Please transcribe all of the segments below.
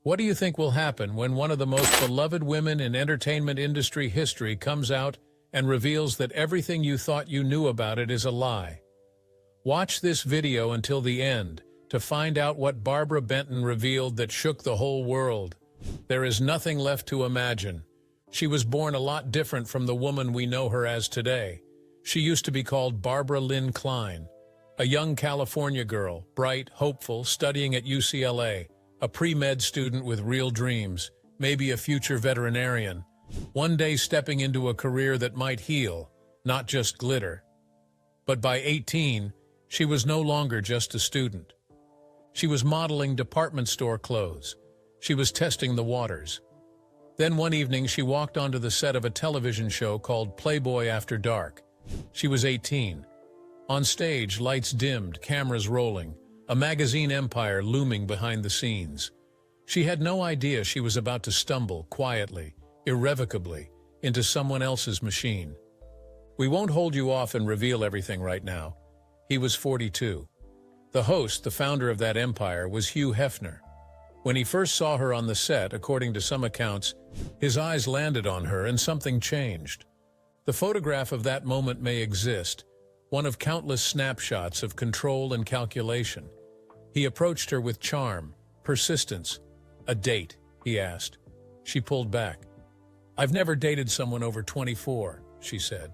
What do you think will happen when one of the most beloved women in entertainment industry history comes out and reveals that everything you thought you knew about it is a lie? Watch this video until the end to find out what Barbara Benton revealed that shook the whole world. There is nothing left to imagine. She was born a lot different from the woman we know her as today. She used to be called Barbara Lynn Klein, a young California girl, bright, hopeful, studying at UCLA, a pre-med student with real dreams, maybe a future veterinarian, one day stepping into a career that might heal, not just glitter. But by 18, she was no longer just a student. She was modeling department store clothes. She was testing the waters. Then one evening she walked onto the set of a television show called Playboy After Dark. She was 18. On stage, lights dimmed, cameras rolling, a magazine empire looming behind the scenes. She had no idea she was about to stumble quietly, irrevocably, into someone else's machine. We won't hold you off and reveal everything right now. He was 42. The host, the founder of that empire, was Hugh Hefner. When he first saw her on the set, according to some accounts, his eyes landed on her and something changed. The photograph of that moment may exist, one of countless snapshots of control and calculation. He approached her with charm, persistence. "A date?" he asked. She pulled back. "I've never dated someone over 24, she said.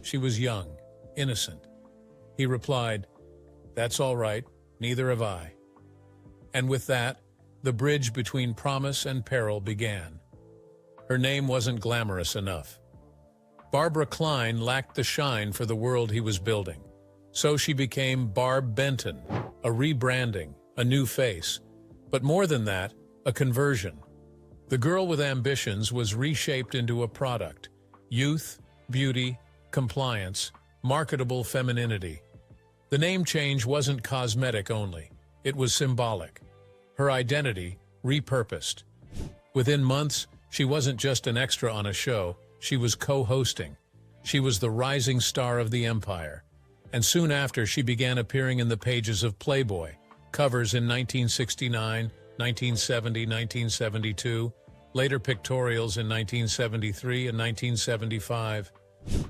She was young, innocent. He replied, "That's all right, neither have I." And with that, the bridge between promise and peril began. Her name wasn't glamorous enough. Barbara Klein lacked the shine for the world he was building. So she became Barb Benton, a rebranding, a new face. But more than that, a conversion. The girl with ambitions was reshaped into a product: youth, beauty, compliance, marketable femininity. The name change wasn't cosmetic only, it was symbolic. Her identity, repurposed. Within months, she wasn't just an extra on a show, she was co-hosting. She was the rising star of the empire. And soon after, she began appearing in the pages of Playboy, covers in 1969, 1970, 1972, later pictorials in 1973 and 1975.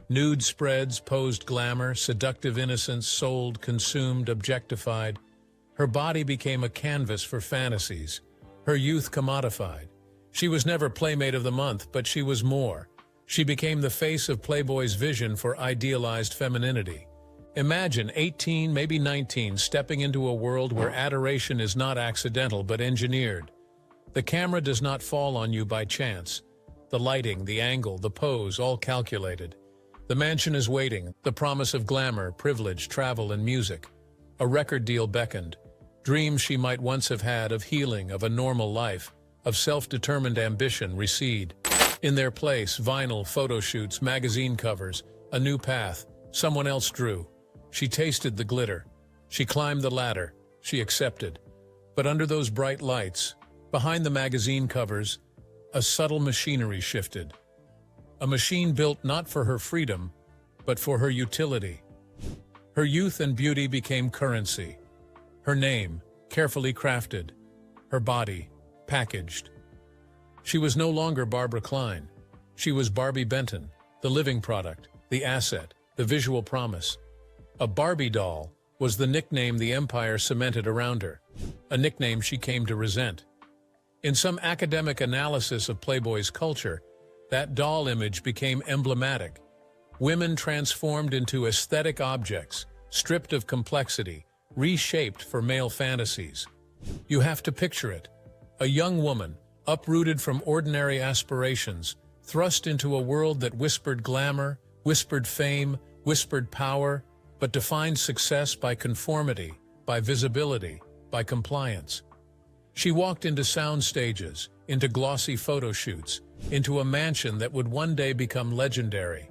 Nude spreads, posed glamour, seductive innocence, sold, consumed, objectified. Her body became a canvas for fantasies, her youth commodified. She was never Playmate of the Month, but she was more. She became the face of Playboy's vision for idealized femininity. Imagine 18, maybe 19, stepping into a world where adoration is not accidental but engineered. The camera does not fall on you by chance. The lighting, the angle, the pose, all calculated. The mansion is waiting, the promise of glamour, privilege, travel, and music. A record deal beckoned. Dreams she might once have had of healing, of a normal life, of self-determined ambition recede. In their place, vinyl, photo shoots, magazine covers, a new path. Someone else drew. She tasted the glitter. She climbed the ladder. She accepted. But under those bright lights, behind the magazine covers, a subtle machinery shifted. A machine built not for her freedom, but for her utility. Her youth and beauty became currency. Her name, carefully crafted. Her body, packaged. She was no longer Barbara Klein. She was Barbi Benton, the living product, the asset, the visual promise. A Barbie doll was the nickname the empire cemented around her, a nickname she came to resent. In some academic analysis of Playboy's culture, that doll image became emblematic. Women transformed into aesthetic objects, stripped of complexity, reshaped for male fantasies. You have to picture it. A young woman, uprooted from ordinary aspirations, thrust into a world that whispered glamour, whispered fame, whispered power, but defined success by conformity, by visibility, by compliance. She walked into sound stages, into glossy photo shoots, into a mansion that would one day become legendary.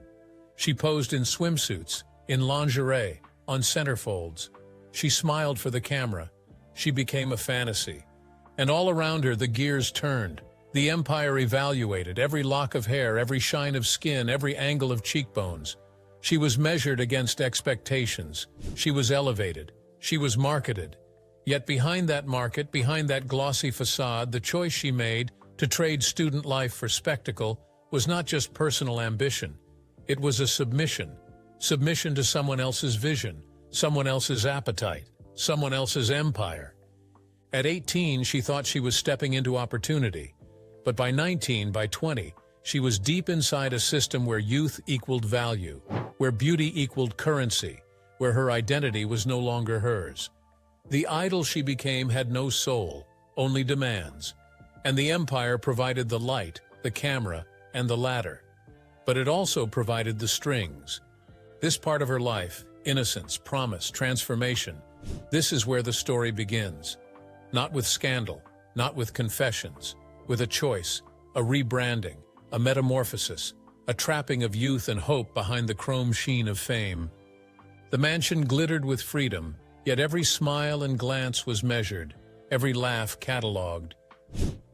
She posed in swimsuits, in lingerie, on centerfolds. She smiled for the camera. She became a fantasy. And all around her the gears turned. The empire evaluated every lock of hair, every shine of skin, every angle of cheekbones. She was measured against expectations. She was elevated. She was marketed. Yet behind that market, behind that glossy facade, the choice she made to trade student life for spectacle was not just personal ambition. It was a submission. Submission to someone else's vision, someone else's appetite, someone else's empire. At 18, she thought she was stepping into opportunity. But by 19, by 20, she was deep inside a system where youth equaled value, where beauty equaled currency, where her identity was no longer hers. The idol she became had no soul, only demands. And the empire provided the light, the camera, and the ladder. But it also provided the strings. This part of her life, innocence, promise, transformation, this is where the story begins. Not with scandal, not with confessions, with a choice, a rebranding, a metamorphosis, a trapping of youth and hope behind the chrome sheen of fame. The mansion glittered with freedom, yet every smile and glance was measured, every laugh catalogued.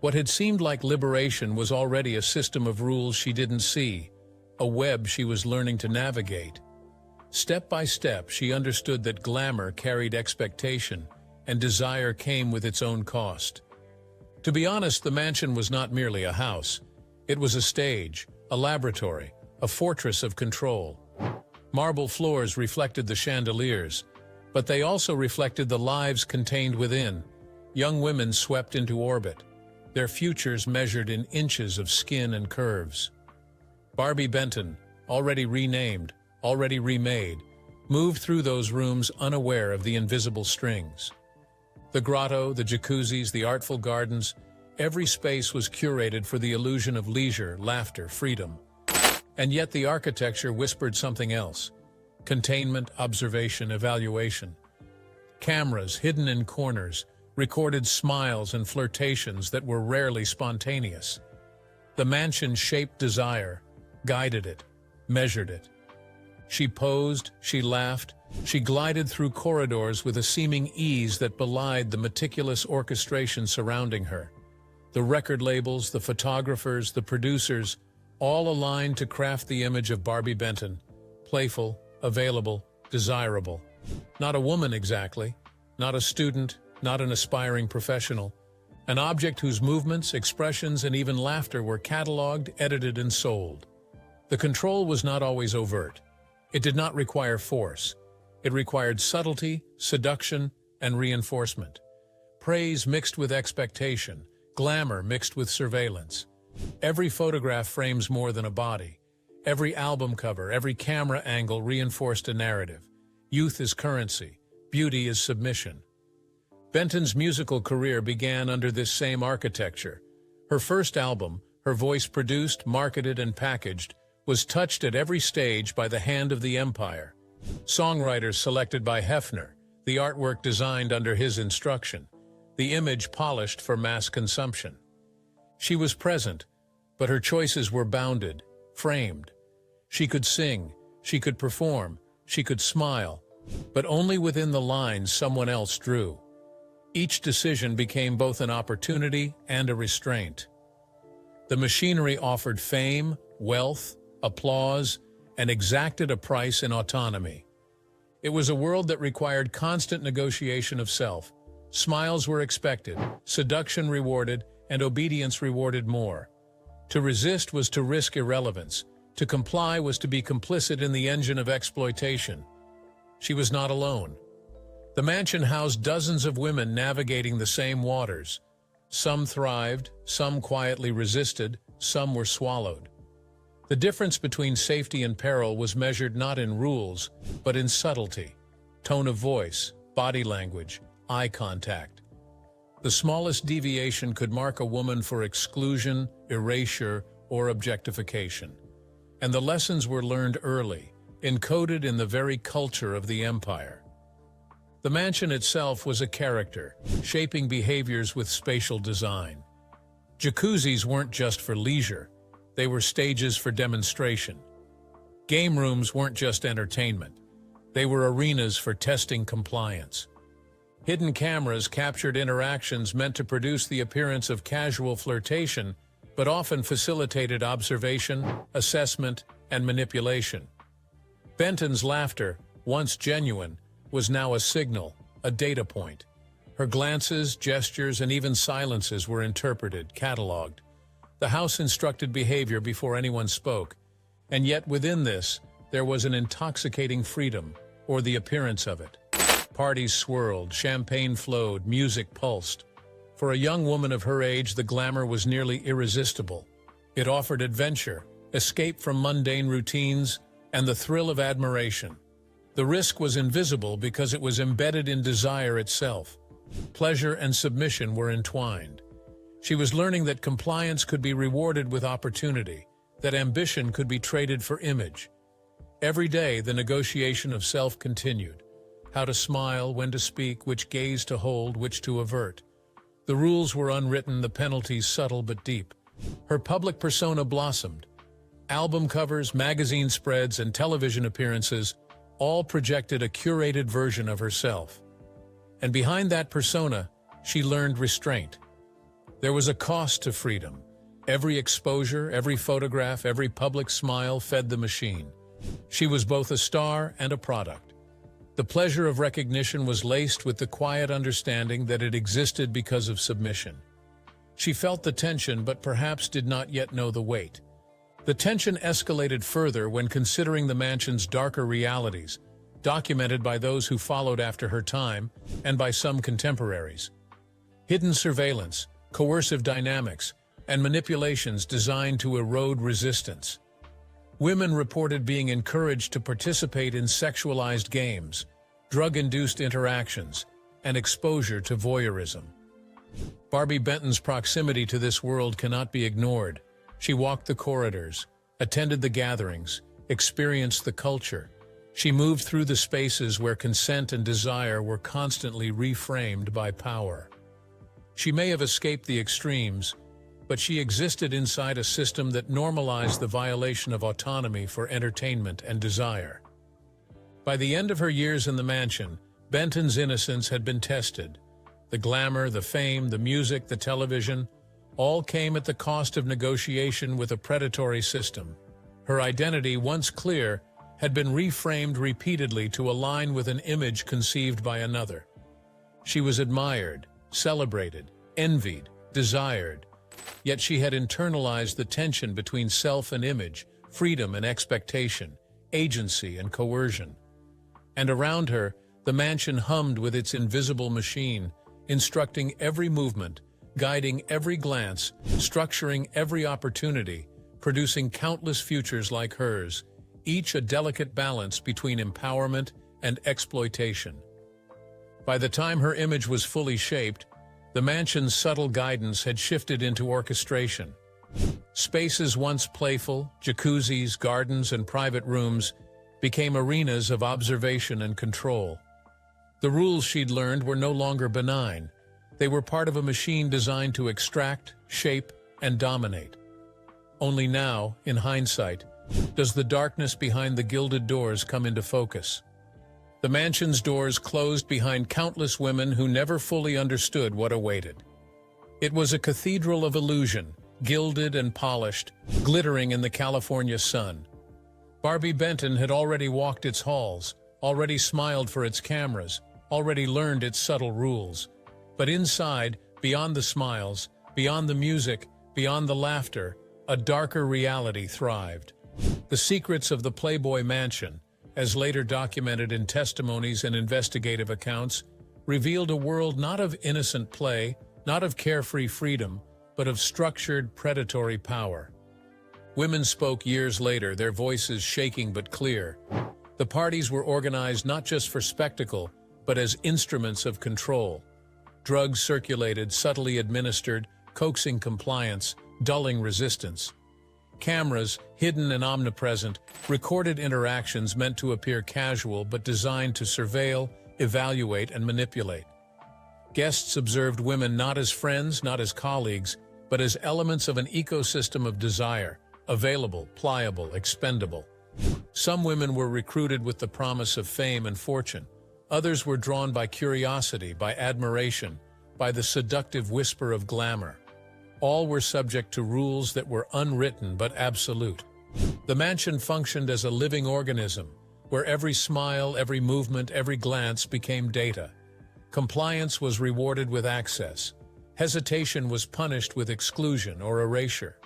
What had seemed like liberation was already a system of rules she didn't see, a web she was learning to navigate. Step by step, she understood that glamour carried expectation, and desire came with its own cost. To be honest, the mansion was not merely a house. It was a stage, a laboratory, a fortress of control. Marble floors reflected the chandeliers, but they also reflected the lives contained within. Young women swept into orbit, their futures measured in inches of skin and curves. Barbi Benton, already renamed, already remade, moved through those rooms unaware of the invisible strings. The grotto, the jacuzzis, the artful gardens, every space was curated for the illusion of leisure, laughter, freedom. And yet the architecture whispered something else. Containment, observation, evaluation. Cameras hidden in corners recorded smiles and flirtations that were rarely spontaneous. The mansion shaped desire, guided it, measured it. She posed, she laughed, she glided through corridors with a seeming ease that belied the meticulous orchestration surrounding her. The record labels, the photographers, the producers, all aligned to craft the image of Barbi Benton, playful, available, desirable. Not a woman exactly, not a student, not an aspiring professional. An object whose movements, expressions, and even laughter were cataloged, edited, and sold. The control was not always overt. It did not require force. It required subtlety, seduction, and reinforcement. Praise mixed with expectation, glamour mixed with surveillance. Every photograph frames more than a body. Every album cover, every camera angle reinforced a narrative. Youth is currency, beauty is submission. Benton's musical career began under this same architecture. Her first album, her voice produced, marketed, and packaged, was touched at every stage by the hand of the empire. Songwriters selected by Hefner, the artwork designed under his instruction, the image polished for mass consumption. She was present, but her choices were bounded, framed. She could sing, she could perform, she could smile, but only within the lines someone else drew. Each decision became both an opportunity and a restraint. The machinery offered fame, wealth, applause, and exacted a price in autonomy. It was a world that required constant negotiation of self. Smiles were expected, seduction rewarded, and obedience rewarded more. To resist was to risk irrelevance. To comply was to be complicit in the engine of exploitation. She was not alone. The mansion housed dozens of women navigating the same waters. Some thrived, some quietly resisted, some were swallowed. The difference between safety and peril was measured not in rules, but in subtlety, tone of voice, body language, eye contact. The smallest deviation could mark a woman for exclusion, erasure, or objectification. And the lessons were learned early, encoded in the very culture of the empire. The mansion itself was a character, shaping behaviors with spatial design. Jacuzzis weren't just for leisure. They were stages for demonstration. Game rooms weren't just entertainment. They were arenas for testing compliance. Hidden cameras captured interactions meant to produce the appearance of casual flirtation, but often facilitated observation, assessment, and manipulation. Benton's laughter, once genuine, was now a signal, a data point. Her glances, gestures, and even silences were interpreted, catalogued. The house instructed behavior before anyone spoke, and yet within this, there was an intoxicating freedom, or the appearance of it. Parties swirled, champagne flowed, music pulsed. For a young woman of her age, the glamour was nearly irresistible. It offered adventure, escape from mundane routines, and the thrill of admiration. The risk was invisible because it was embedded in desire itself. Pleasure and submission were entwined. She was learning that compliance could be rewarded with opportunity, that ambition could be traded for image. Every day, the negotiation of self continued. How to smile, when to speak, which gaze to hold, which to avert. The rules were unwritten, the penalties subtle but deep. Her public persona blossomed. Album covers, magazine spreads, and television appearances all projected a curated version of herself. And behind that persona, she learned restraint. There was a cost to freedom. Every exposure, every photograph, every public smile fed the machine. She was both a star and a product. The pleasure of recognition was laced with the quiet understanding that it existed because of submission. She felt the tension, but perhaps did not yet know the weight. The tension escalated further when considering the mansion's darker realities, documented by those who followed after her time and by some contemporaries. Hidden surveillance, coercive dynamics, and manipulations designed to erode resistance. Women reported being encouraged to participate in sexualized games, drug-induced interactions, and exposure to voyeurism. Barbi Benton's proximity to this world cannot be ignored. She walked the corridors, attended the gatherings, experienced the culture. She moved through the spaces where consent and desire were constantly reframed by power. She may have escaped the extremes, but she existed inside a system that normalized the violation of autonomy for entertainment and desire. By the end of her years in the mansion, Benton's innocence had been tested. The glamour, the fame, the music, the television, all came at the cost of negotiation with a predatory system. Her identity, once clear, had been reframed repeatedly to align with an image conceived by another. She was admired, celebrated, envied, desired, yet she had internalized the tension between self and image, freedom and expectation, agency and coercion. And around her, the mansion hummed with its invisible machine, instructing every movement, guiding every glance, structuring every opportunity, producing countless futures like hers, each a delicate balance between empowerment and exploitation. By the time her image was fully shaped, the mansion's subtle guidance had shifted into orchestration. Spaces once playful, jacuzzis, gardens, and private rooms became arenas of observation and control. The rules she'd learned were no longer benign. They were part of a machine designed to extract, shape, and dominate. Only now, in hindsight, does the darkness behind the gilded doors come into focus. The mansion's doors closed behind countless women who never fully understood what awaited. It was a cathedral of illusion, gilded and polished, glittering in the California sun. Barbi Benton had already walked its halls, already smiled for its cameras, already learned its subtle rules. But inside, beyond the smiles, beyond the music, beyond the laughter, a darker reality thrived. The secrets of the Playboy Mansion, as later documented in testimonies and investigative accounts, revealed a world not of innocent play, not of carefree freedom, but of structured, predatory power. Women spoke years later, their voices shaking but clear. The parties were organized not just for spectacle, but as instruments of control. Drugs circulated, subtly administered, coaxing compliance, dulling resistance. Cameras, hidden and omnipresent, recorded interactions meant to appear casual but designed to surveil, evaluate, and manipulate. Guests observed women not as friends, not as colleagues, but as elements of an ecosystem of desire, available, pliable, expendable. Some women were recruited with the promise of fame and fortune. Others were drawn by curiosity, by admiration, by the seductive whisper of glamour. All were subject to rules that were unwritten but absolute. The mansion functioned as a living organism, where every smile, every movement, every glance became data. Compliance was rewarded with access. Hesitation was punished with exclusion or erasure.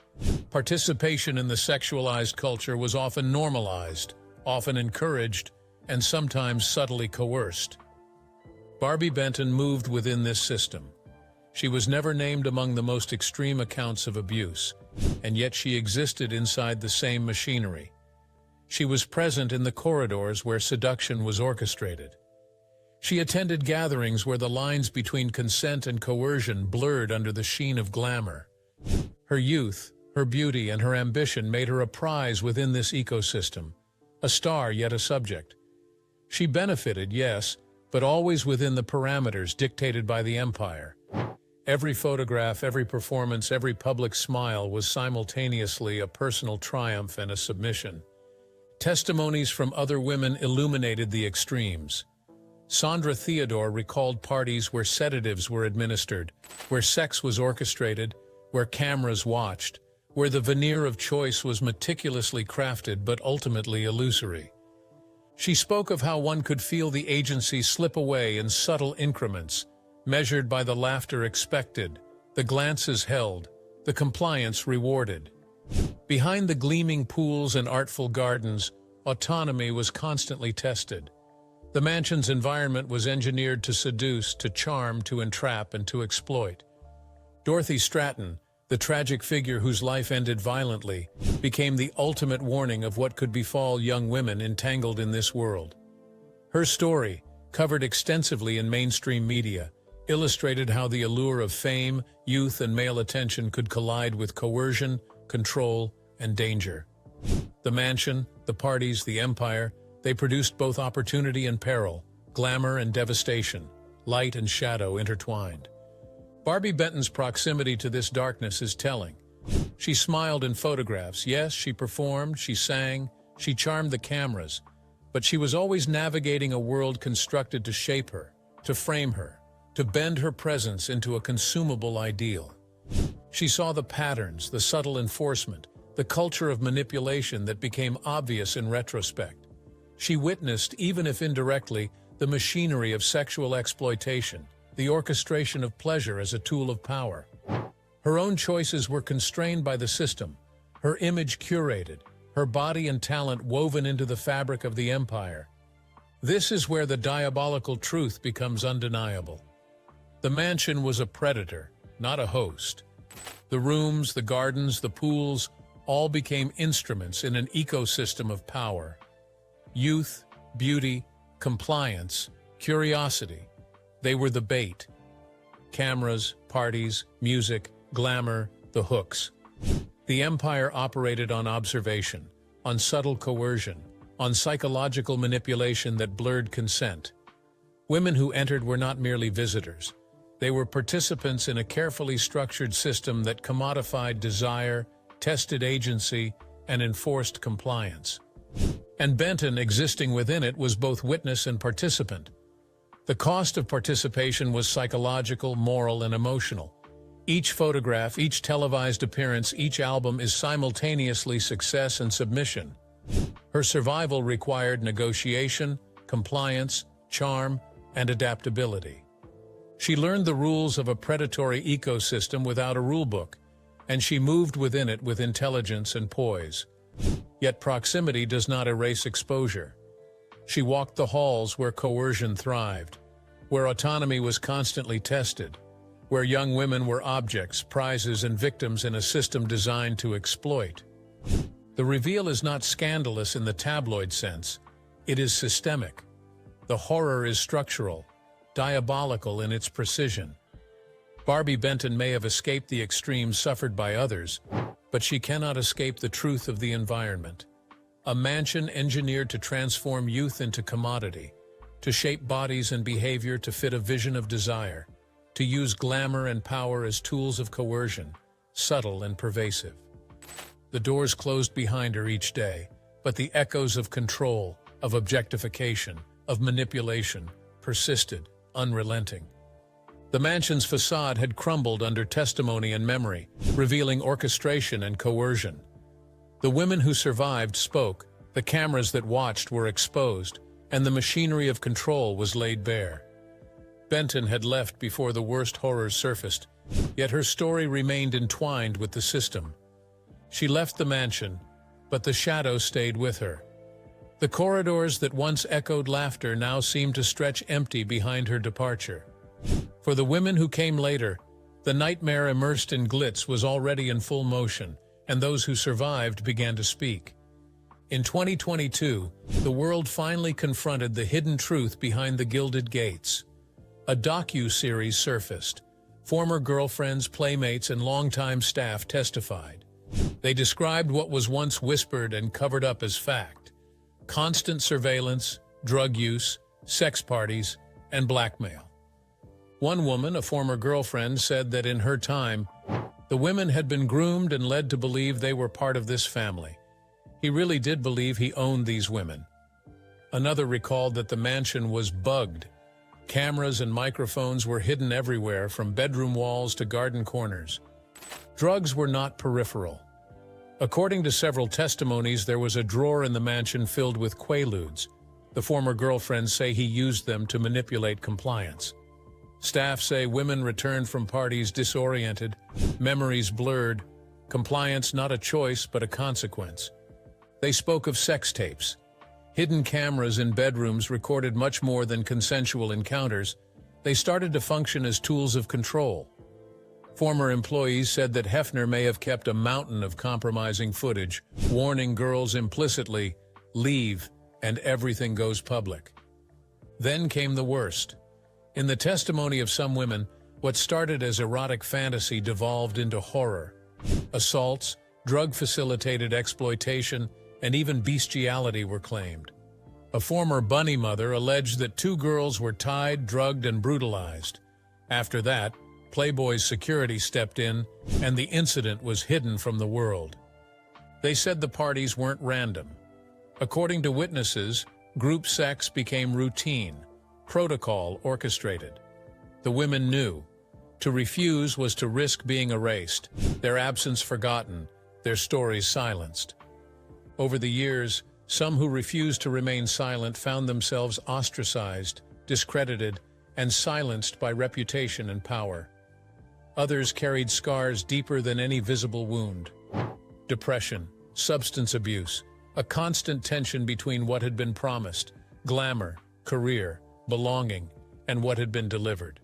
Participation in the sexualized culture was often normalized, often encouraged, and sometimes subtly coerced. Barbi Benton moved within this system. She was never named among the most extreme accounts of abuse, and yet she existed inside the same machinery. She was present in the corridors where seduction was orchestrated. She attended gatherings where the lines between consent and coercion blurred under the sheen of glamour. Her youth, her beauty, and her ambition made her a prize within this ecosystem, a star yet a subject. She benefited, yes, but always within the parameters dictated by the empire. Every photograph, every performance, every public smile was simultaneously a personal triumph and a submission. Testimonies from other women illuminated the extremes. Sandra Theodore recalled parties where sedatives were administered, where sex was orchestrated, where cameras watched, where the veneer of choice was meticulously crafted but ultimately illusory. She spoke of how one could feel the agency slip away in subtle increments, measured by the laughter expected, the glances held, the compliance rewarded. Behind the gleaming pools and artful gardens, autonomy was constantly tested. The mansion's environment was engineered to seduce, to charm, to entrap, and to exploit. Dorothy Stratton, the tragic figure whose life ended violently, became the ultimate warning of what could befall young women entangled in this world. Her story, covered extensively in mainstream media, illustrated how the allure of fame, youth, and male attention could collide with coercion, control, and danger. The mansion, the parties, the empire, they produced both opportunity and peril, glamour and devastation, light and shadow intertwined. Barbi Benton's proximity to this darkness is telling. She smiled in photographs. Yes, she performed, she sang, she charmed the cameras, but she was always navigating a world constructed to shape her, to frame her, to bend her presence into a consumable ideal. She saw the patterns, the subtle enforcement, the culture of manipulation that became obvious in retrospect. She witnessed, even if indirectly, the machinery of sexual exploitation, the orchestration of pleasure as a tool of power. Her own choices were constrained by the system, her image curated, her body and talent woven into the fabric of the empire. This is where the diabolical truth becomes undeniable. The mansion was a predator, not a host. The rooms, the gardens, the pools, all became instruments in an ecosystem of power. Youth, beauty, compliance, curiosity, they were the bait. Cameras, parties, music, glamour, the hooks. The empire operated on observation, on subtle coercion, on psychological manipulation that blurred consent. Women who entered were not merely visitors. They were participants in a carefully structured system that commodified desire, tested agency, and enforced compliance. And Benton, existing within it, was both witness and participant. The cost of participation was psychological, moral, and emotional. Each photograph, each televised appearance, each album is simultaneously success and submission. Her survival required negotiation, compliance, charm, and adaptability. She learned the rules of a predatory ecosystem without a rulebook, and she moved within it with intelligence and poise. Yet proximity does not erase exposure. She walked the halls where coercion thrived, where autonomy was constantly tested, where young women were objects, prizes, and victims in a system designed to exploit. The reveal is not scandalous in the tabloid sense. It is systemic. The horror is structural, diabolical in its precision. Barbi Benton may have escaped the extremes suffered by others, but she cannot escape the truth of the environment. A mansion engineered to transform youth into commodity, to shape bodies and behavior to fit a vision of desire, to use glamour and power as tools of coercion, subtle and pervasive. The doors closed behind her each day, but the echoes of control, of objectification, of manipulation, persisted, unrelenting. The mansion's facade had crumbled under testimony and memory, revealing orchestration and coercion. The women who survived spoke, the cameras that watched were exposed, and the machinery of control was laid bare. Benton had left before the worst horrors surfaced, yet her story remained entwined with the system. She left the mansion, but the shadow stayed with her. The corridors that once echoed laughter now seemed to stretch empty behind her departure. For the women who came later, the nightmare immersed in glitz was already in full motion, and those who survived began to speak. In 2022, the world finally confronted the hidden truth behind the gilded gates. A docu-series surfaced. Former girlfriends, playmates, and longtime staff testified. They described what was once whispered and covered up as fact: constant surveillance, drug use, sex parties, and blackmail. One woman, a former girlfriend, said that in her time, the women had been groomed and led to believe they were part of this family. He really did believe he owned these women. Another recalled that the mansion was bugged. Cameras and microphones were hidden everywhere, from bedroom walls to garden corners. Drugs were not peripheral. According to several testimonies, there was a drawer in the mansion filled with Quaaludes. The former girlfriends say he used them to manipulate compliance. Staff say women returned from parties disoriented, memories blurred, compliance not a choice but a consequence. They spoke of sex tapes. Hidden cameras in bedrooms recorded much more than consensual encounters. They started to function as tools of control. Former employees said that Hefner may have kept a mountain of compromising footage, warning girls implicitly, "Leave, and everything goes public." Then came the worst. In the testimony of some women, what started as erotic fantasy devolved into horror. Assaults, drug-facilitated exploitation, and even bestiality were claimed. A former bunny mother alleged that 2 girls were tied, drugged, and brutalized. After that, Playboy's security stepped in, and the incident was hidden from the world. They said the parties weren't random. According to witnesses, group sex became routine, protocol orchestrated. The women knew. To refuse was to risk being erased, their absence forgotten, their stories silenced. Over the years, some who refused to remain silent found themselves ostracized, discredited, and silenced by reputation and power. Others carried scars deeper than any visible wound. Depression, substance abuse, a constant tension between what had been promised, glamour, career, belonging, and what had been delivered.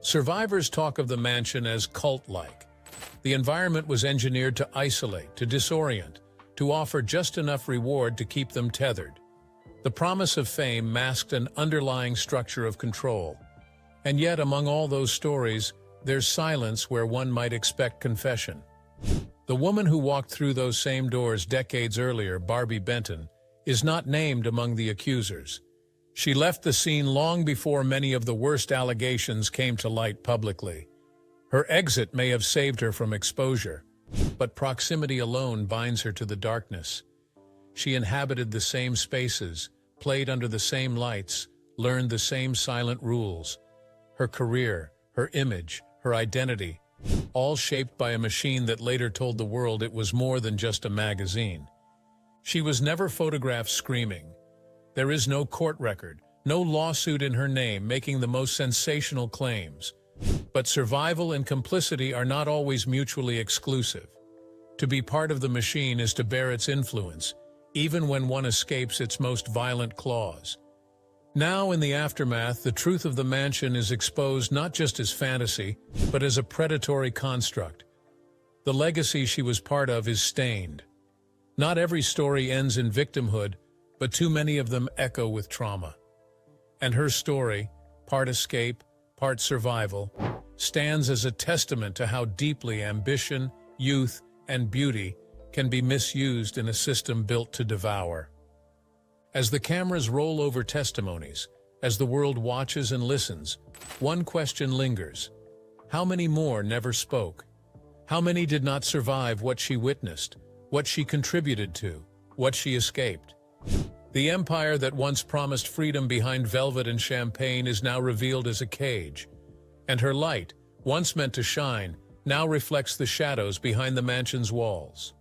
Survivors talk of the mansion as cult-like. The environment was engineered to isolate, to disorient, to offer just enough reward to keep them tethered. The promise of fame masked an underlying structure of control. And yet, among all those stories, there's silence where one might expect confession. The woman who walked through those same doors decades earlier, Barbi Benton, is not named among the accusers. She left the scene long before many of the worst allegations came to light publicly. Her exit may have saved her from exposure, but proximity alone binds her to the darkness. She inhabited the same spaces, played under the same lights, learned the same silent rules. Her career, her image, her identity, all shaped by a machine that later told the world it was more than just a magazine. She was never photographed screaming. There is no court record, no lawsuit in her name making the most sensational claims. But survival and complicity are not always mutually exclusive. To be part of the machine is to bear its influence, even when one escapes its most violent claws. Now, in the aftermath, the truth of the mansion is exposed not just as fantasy, but as a predatory construct. The legacy she was part of is stained. Not every story ends in victimhood, but too many of them echo with trauma. And her story, part escape, part survival, stands as a testament to how deeply ambition, youth, and beauty can be misused in a system built to devour. As the cameras roll over testimonies, as the world watches and listens, one question lingers. How many more never spoke? How many did not survive what she witnessed, what she contributed to, what she escaped? The empire that once promised freedom behind velvet and champagne is now revealed as a cage. And her light, once meant to shine, now reflects the shadows behind the mansion's walls.